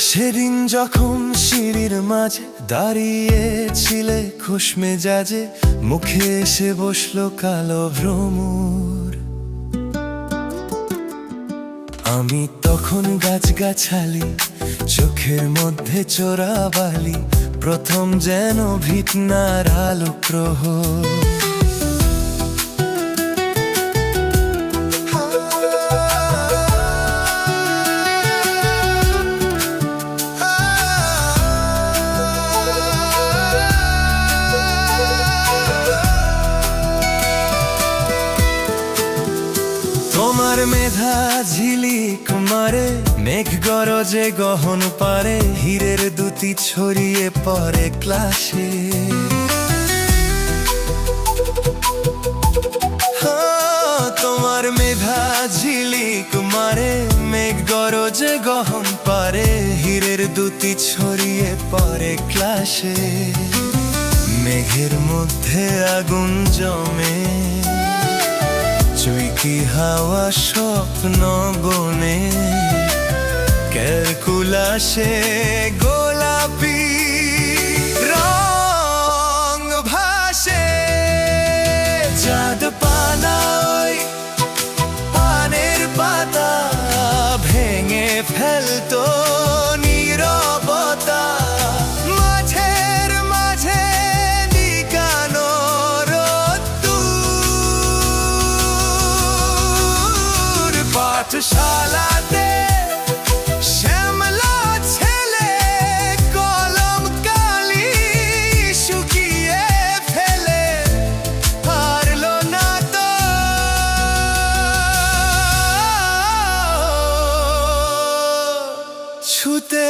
সেদিন যখন সিঁড়ির মাঝে দাঁড়িয়েছিলে খুশ মেজাজে, মুখে এসে বসলো কালো ভ্রমর। আমি তখন গাছগাছালি, চোখের মধ্যে চোরাবালি, প্রথম যেন ভিতনার আলো প্রহর। তোমার মেধা ঝিলিক মারে, মেঘ গরজে গহন পারে, হীরের দুটি ছড়িয়ে পড়ে ক্লাসে। তোমার মেধা ঝিলিক মারে, মেঘ গরজে গহন পারে, হীরের দুটি ছড়িয়ে পড়ে ক্লাসে। মেঘের মধ্যে আগুন জমে, চুইকি হাওয়া স্বপ্ন বনে, ক্যালকুলাসে গোলাপি রং ভাসে। চাঁদ পানা ওই পানের পাতা ভেঙে ফেলতো নীরবতা, মাঝের মাঝে নিকানো রোদ্দুর। পাঠশালাতে শ্যামলা ছেলে কলম কালি শুকিয়ে ফেলে, পারলো না তো ছুতে